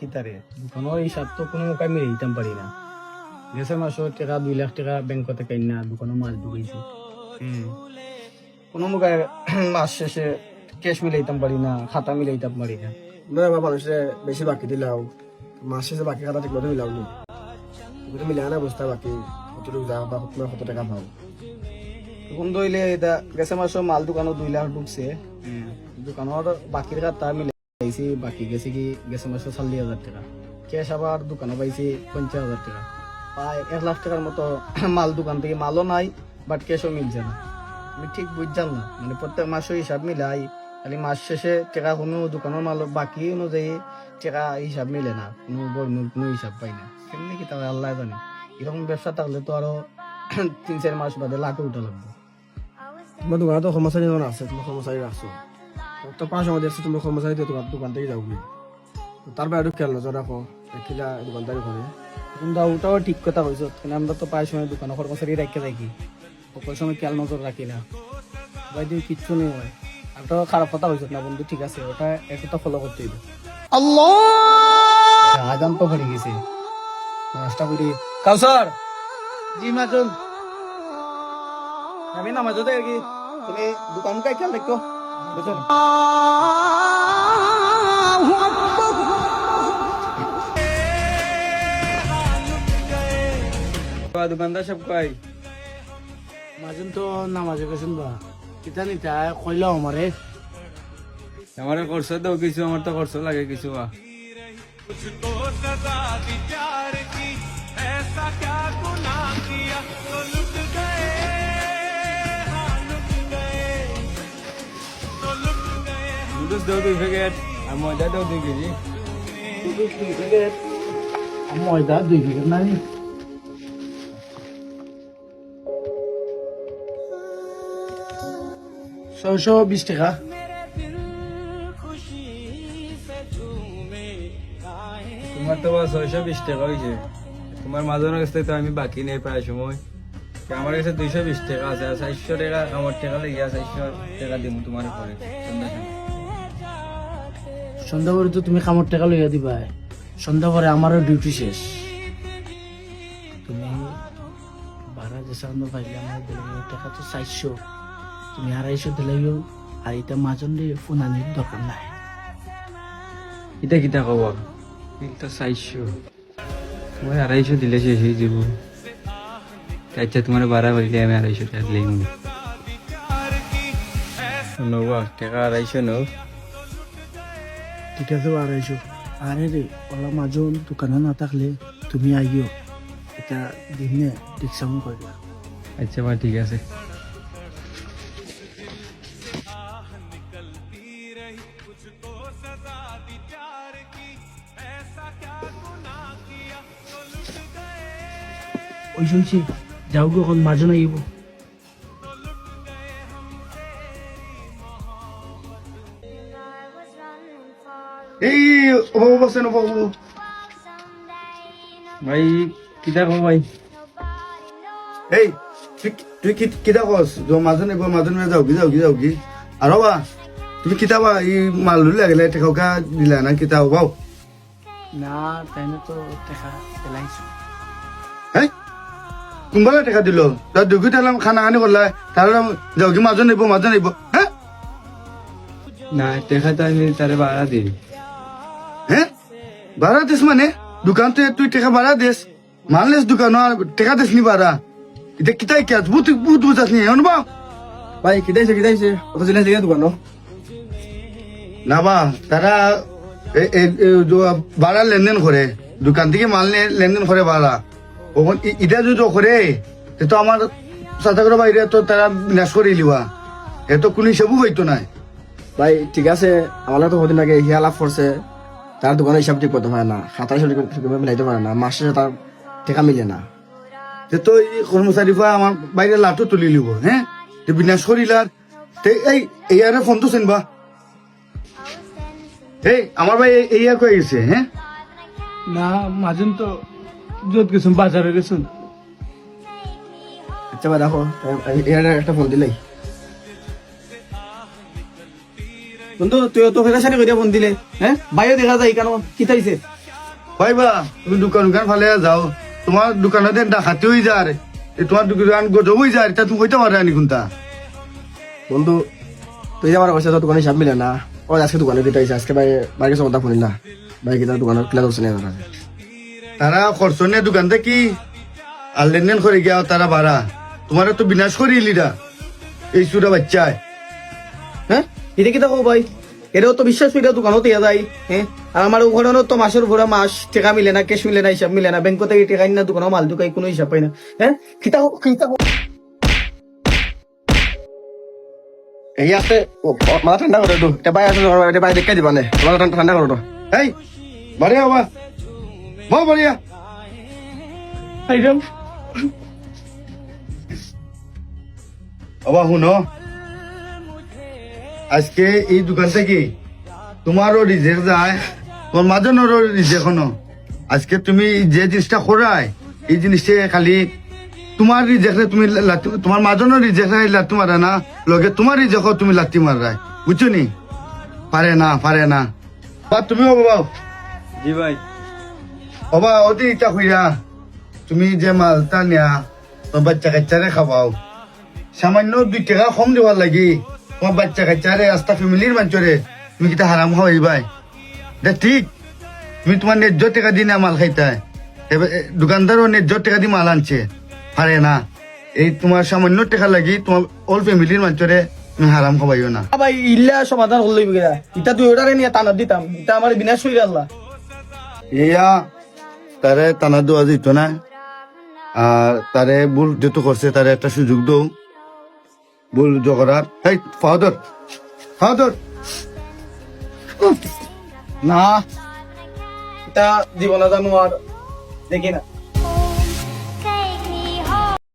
খিতারে কোনো হিসাব তো কোনো মোকাই মিলে দিতাম পারি না। গেছে মাসও টাকা 2 লাখ টাকা ব্যাংকতে কাই না দোকানে মাছ ঢুকেছি। কোনো মোকাই মাস শেষে ক্যাশ মিলাইতাম পারি না, খাতা মিলাইতাম পারি না। না আমার মানুষে বেশি বাকি দিলাও মাস শেষে বাকি খাতা ঠিক মতো মিলাও নি মিলা না বুঝতে বাকি কতটুকু যা বা কত টাকা পাও তখন দইলে এটা গেছে মাসও মাল দোকানও 2 লাখ ঢুকছে। দোকানের বাকির খাতা মিলাইছি, বাকি গেছে কি গেছে মাসও 40,000 টাকা। ক্যাশ আবার দোকানে পাইছি 50,000 টাকা। প্রায় 1 লাখ টাকার মতো মাল দোকান থেকে মালও নাই, বাট ক্যাশও মিলছে না। আমি ঠিক বুঝলাম না, মানে প্রত্যেক মাসও হিসাব মিলাই খালি মাস শেষে টাকা কোনো দোকানের মাল বাকি অনুযায়ী টাকা হিসাব মিলে না, কোনো হিসাব পাই না। কেমনি কি তাহলে আল্লাহ জানে। এরকম ব্যবসা থাকলে তো আরো 3-4 মাস বাদে লাটে উঠা লাগবে। তোমার দোকানে তো কর্মচারী যখন আছে তুমি কর্মচারী রাখছো তো 5 সময় দেখছো তুমি কর্মচারী দিয়ে তোমার দোকান থেকে যাওগে তার বাইরে খেয়াল নজর রাখো দেখিলা দোকানদারি করে কিন্তু ওটাও ঠিক কথা কইছো, কিন্তু আমরা তো প্রায় সময় দোকানে কর্মচারী রেখে থাকি, সকল সময় খেয়াল নজর রাখি না। ভাই দিয়ে কিচ্ছু নেই হয়। আর তো খারাপ কথা হয়েছে না বন্ধু, ঠিক আছে ওটা একটু ফলো করতে হইবে। আল্লাহ আজান তো পড়ে গেছে, নাস্তা করি। কাউসার জি মাজন আমি নামাজ হতে কি তুমি দোকান কাই খেয়াল রাখো বুঝছো। দোকানদার সব কয় মাজন তো নামাজে গেছেন বা কিতা নিতা কইলাও আমারে আমারে খরচ দাও কিছু, আমার তো খরচ লাগে কিছু। নুডলস দাও 2 প্যাকেট আর ময়দা দাও 2 কেজি। ময়দা 2 প্যাকেট নাই 620 টাকা। তোমার তো 620 টাকা হয়েছে, তোমার মাঝানোর কাছ থেকে তো আমি বাকি নেই প্রায় সময়। আমার কাছে 220 টাকা আছে, আর 400 টাকা আমার টাকা লেগে 400 টাকা দিব তোমার উপরে সন্ধ্যা পরে তো তুমি কামড় টাকা লইয়া দিবা, সন্ধ্যা পরে আমারও ডিউটি শেষ। তুমি ভাড়া যে সামনে পাইলে আমার দিলে টাকা তো 400, তুমি 250 দিলেও আর এটা মাজন দিয়ে ফোন আনির দরকার নাই। এটা কিতা কব কিন্তু 400 তোমার 250 দিলে শেষ হয়ে যাব। আচ্ছা তোমার বাড়া বললে আমি 250 টাকা দিলেই মনে নবা টাকা 250 নো। ঠিক আছে 250। আরে রে ওলা মাজন দোকানে না থাকলে তুমি আইও, এটা দিনে ডিসকাউন্ট করবা। আচ্ছা বা ঠিক আছে। ওই শুনছি যাও গো এখন মাজন আইব। এই অবাবু বসেন অবাবু ভাই কিতা কব ভাই? এই তুই কিতা কস মাজন এবার মাজন যাও কি আর বা তুমি কিতাবা এই মাল লুলে গেলে টেকা দিলা না কিতা বাও না তাই না তো টাকা পেলাইছো। হ্যাঁ কোনবারে টেকা দিল তার দুঃখী তাহলে খানা আনি করলা তাহলে যাও কি মাজন নেব হ্যাঁ না টাকা তো আমি তারে ভাড়া দিই। হ্যাঁ ভাড়া দিস মানে দোকান তুই টাকা ভাড়া দিস মানলেস দোকান আর টাকা দিস নি ভাড়া এটা কিতাই কে বহুত বুঝাস নি এমন বা ভাই কিতাইছে কত জিনিস দিকে দোকান না বা তারা ভাড়া লেনদেন করে দোকান থেকে মাল লেনদেন করে ভাড়া ওখান এটা যদি করে তো আমার সাথে করে বাইরে তো তারা বিনাশ করে লিবা এ তো কোনো হিসাবও হইতো নাই ভাই ঠিক আছে আমার তো কদিন আগে হিয়া লাভ করছে তার দোকানে হিসাব ঠিক করতে পারে না খাতা হিসাব মিলাইতে পারে না মাস শেষে তার টাকা মিলে না তো এই কর্মচারী আমার বাইরে লাঠো তুলি লিব হ্যাঁ বিনাশ করিলার এই আর ফোন তো চেনবা এই আমার ভাই এই আর কয়ে গেছে হ্যাঁ না মাজন তো যত গেছুন বাজারে গেছুন। আচ্ছা ভাই দেখো একটা ফোন দিলাই বন্ধু তুই তো ফেরা সারি করিয়া ফোন দিলে হ্যাঁ বাইরে দেখা যায় কেন কি তাইছে ভাইবা তুমি দোকান ফালে যাও তোমার দোকানতে ডাকাতি হয়ে যায় তোমার দোকান গজব হয়ে যায় তা তুমি কইতে পারে আনি কোনটা বন্ধু তুই যে আমার কাছে তো দোকানে হিসাব মিলে না ও আজকে দোকানে দিতে আইসা আজকে ভাই বাইকে কথা শুনিল না ভাই কি তার দোকানের ক্লাস হচ্ছে না তারা খরচ নিয়ে দোকান থেকে আর লেনদেন করে গিয়া তারা বাড়া তোমার তো বিনাশ করে ইলিরা এই চুরা বাচ্চায় হ্যাঁ এটা কি দেখো ভাই এটাও তো বিশ্বাস করে দোকানও দিয়া যায় হ্যাঁ আর আমার ওখানে তো মাসের উপরে মাস টাকা মিলে না ক্যাশ মিলে না হিসাব মিলে না ব্যাংক থেকে টাকা না দোকানও মাল ঢুকাই কোনো হিসাব পাই না হ্যাঁ খিতা এই আছে মাথা ঠান্ডা করে দো এটা ভাই আছে এটা ভাই দেখে দিবা না মাথা ঠান্ডা করে দো এই বাড়িয়া বাবা মা বাড়িয়া আইরাম বাবা শুনো আজকে এই দোকান থেকে তোমারও রিজেক্ট যায় তোমার মাজনেরও রিজেক্ট হনো আজকে তুমি যে জিনিসটা করায় এই জিনিসটা খালি তোমার রিজেক্টে তুমি তোমার মাজনের রিজেক্ট লাত্তি মারা না লগে তোমার রিজেক্ট তুমি লাত্তি মারায় বুঝছো নি পারে না বা তুমিও বাবা জি ভাই বাবা অতি ইটা হইরা তুমি যে মালটা নিয়া তোমার বাচ্চা কাচ্চারে খাওয়াও সামান্য 2 টাকা কম দেওয়ার লাগি তোমার বাচ্চা কাচ্চারে আস্তা ফ্যামিলির মানুষরে তুমি কিটা হারাম খাওয়াই ভাই এটা ঠিক তুমি তোমার ন্যায্য টাকা দিয়ে না মাল খাইতায় দোকানদারও ন্যায্য টাকা দিয়ে মাল আনছে পারে না এই তোমার সামান্য টাকা লাগি তোমার অল ফ্যামিলির মানুষরে তুমি হারাম খাওয়াইও না ভাই ইল্লা সমাধান করলে গিয়া ইটা তুই ওটারে নিয়ে টানা দিতাম এটা আমার বিনাশ হয়ে আল্লাহ ইয়া তারে টানা দেওয়া যেত না আর তারে ভুল যেহেতু করছে তারে একটা সুযোগ দৌ ভুল জগড়ার এই ফাদর না এটা জীবনে জানো আর দেখি না